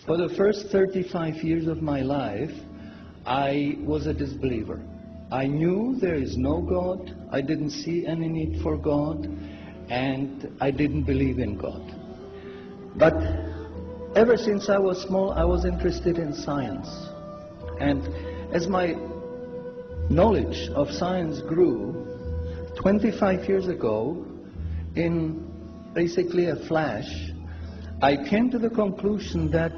For the first 35 years of my life, I was a disbeliever. I knew there is no God, I didn't see any need for God, and I didn't believe in God. But ever since I was small, I was interested in science. And as my knowledge of science grew, 25 years ago, in basically a flash, I came to the conclusion that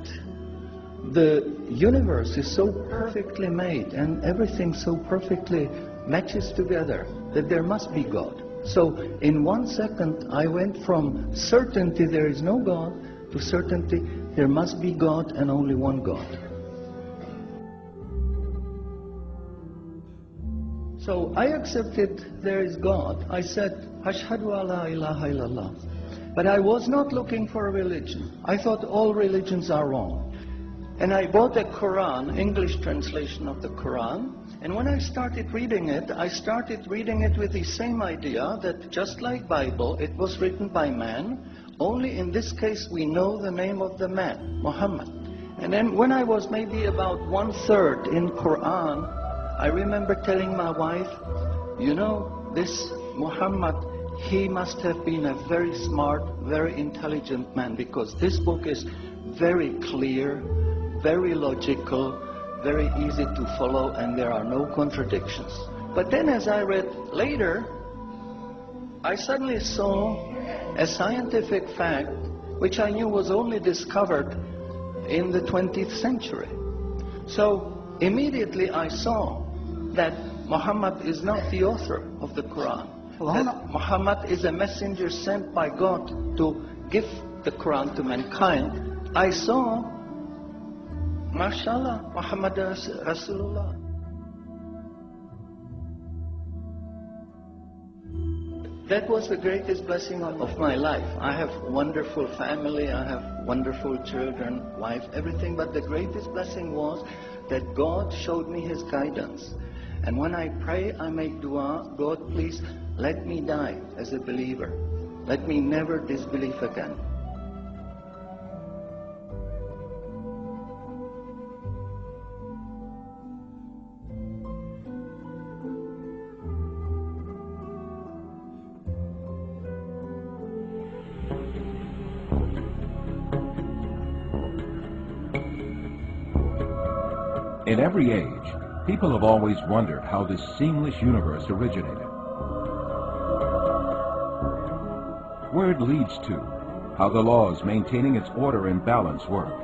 the universe is so perfectly made and everything so perfectly matches together that there must be God. So in 1 second I went from certainty there is no God to certainty there must be God and only one God. So I accepted there is God. I said, Ashhadu alla ilaha illallah. But I was not looking for a religion. I thought all religions are wrong. And I bought a Quran, English translation of the Quran, and when I started reading it with the same idea that just like Bible, it was written by man, only in this case we know the name of the man, Muhammad. And then when I was maybe about 1/3 in Quran, I remember telling my wife, you know, this Muhammad, he must have been a very smart, very intelligent man, because this book is very clear, very logical, very easy to follow, and there are no contradictions. But then as I read later, I suddenly saw a scientific fact which I knew was only discovered in the 20th century. So immediately I saw that Muhammad is not the author of the Quran. That Muhammad is a messenger sent by God to give the Quran to mankind. I saw, mashallah, Muhammad Rasulullah. That was the greatest blessing of my life. I have wonderful family, I have wonderful children, wife, everything, but the greatest blessing was that God showed me His guidance. And when I pray, I make dua, God, please let me die as a believer. Let me never disbelieve again. In every age, people have always wondered how this seamless universe originated, where it leads to, how the laws maintaining its order and balance work.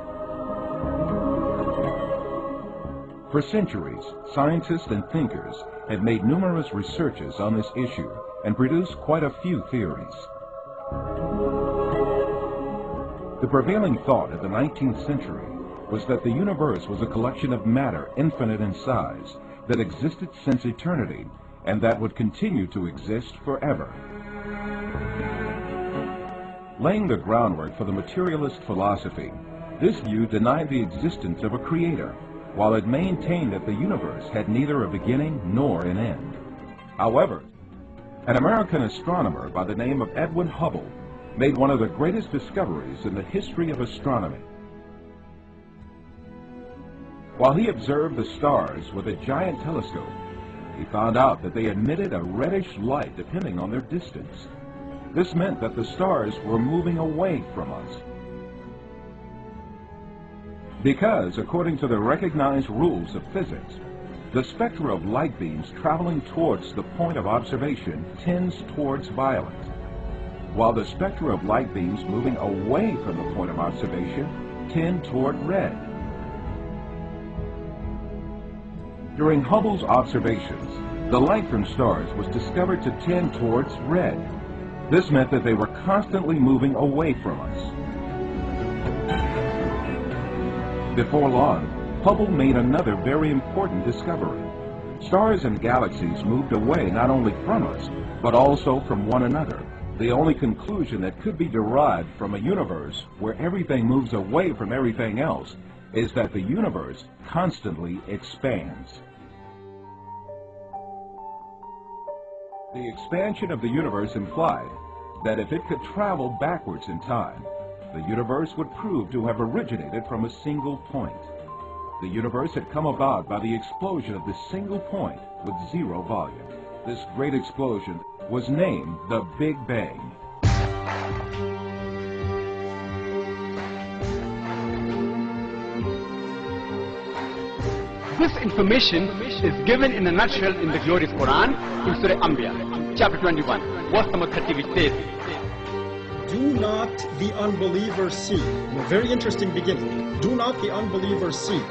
For centuries, scientists and thinkers have made numerous researches on this issue and produced quite a few theories. The prevailing thought of the 19th century was that the universe was a collection of matter infinite in size that existed since eternity and that would continue to exist forever. Laying the groundwork for the materialist philosophy, this view denied the existence of a creator, while it maintained that the universe had neither a beginning nor an end. However, an American astronomer by the name of Edwin Hubble made one of the greatest discoveries in the history of astronomy. While he observed the stars with a giant telescope, he found out that they emitted a reddish light depending on their distance. This meant that the stars were moving away from us. Because, according to the recognized rules of physics, the spectra of light beams traveling towards the point of observation tends towards violet, while the spectra of light beams moving away from the point of observation tend toward red. During Hubble's observations, the light from stars was discovered to tend towards red. This meant that they were constantly moving away from us. Before long, Hubble made another very important discovery. Stars and galaxies moved away not only from us, but also from one another. The only conclusion that could be derived from a universe where everything moves away from everything else is that the universe constantly expands. The expansion of the universe implied that if it could travel backwards in time, the universe would prove to have originated from a single point. The universe had come about by the explosion of this single point with zero volume. This great explosion was named the Big Bang. This information is given in a nutshell in the glorious Quran in Surah Anbiya, chapter 21, verse number 30, which says, "Do not the unbelievers see," a very interesting beginning, "do not the unbelievers see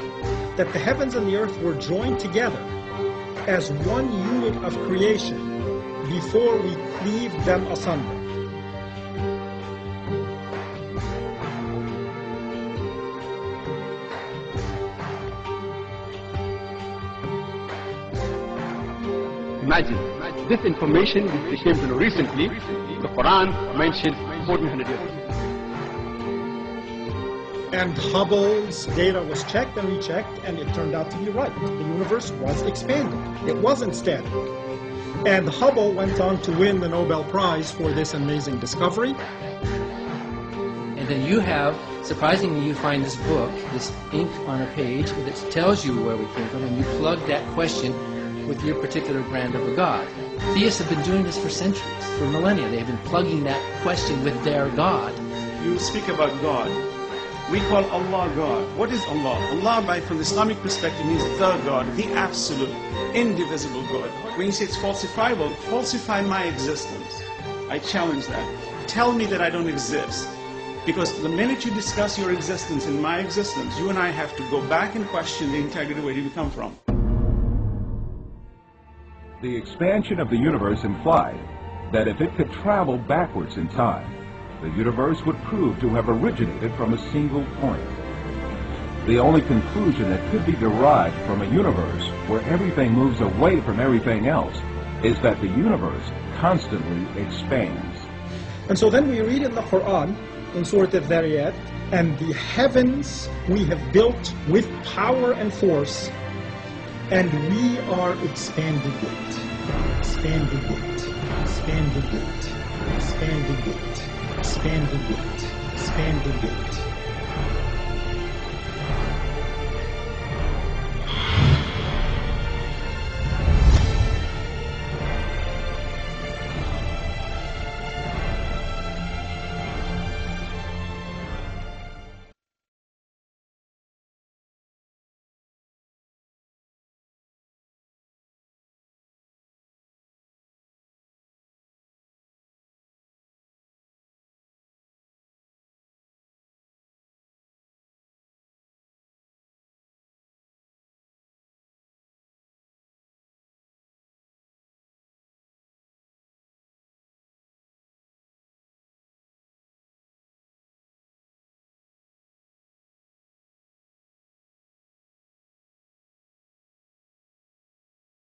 that the heavens and the earth were joined together as one unit of creation before we cleaved them asunder." Imagine, this information which we came to know recently, the Quran mentioned 1400 years ago. And Hubble's data was checked and rechecked, and it turned out to be right. The universe was expanding. It wasn't static. And Hubble went on to win the Nobel Prize for this amazing discovery. And then you have, surprisingly, you find this book, this ink on a page that tells you where we came from, and you plug that question with your particular brand of a god. Theists have been doing this for centuries, for millennia. They've been plugging that question with their god. You speak about God. We call Allah God. What is Allah? Allah, from the Islamic perspective, means the God, the absolute, indivisible God. When you say it's falsifiable, falsify my existence. I challenge that. Tell me that I don't exist. Because the minute you discuss your existence and my existence, you and I have to go back and question the integrity of where you come from. The expansion of the universe implied that if it could travel backwards in time, the universe would prove to have originated from a single point. The only conclusion that could be derived from a universe where everything moves away from everything else is that the universe constantly expands. And so then we read in the Quran, in Surah Al-Dhariyat, "And the heavens we have built with power and force, and we are expanding it, expanding it, expanding it, expanding it, expanding it, expanding it,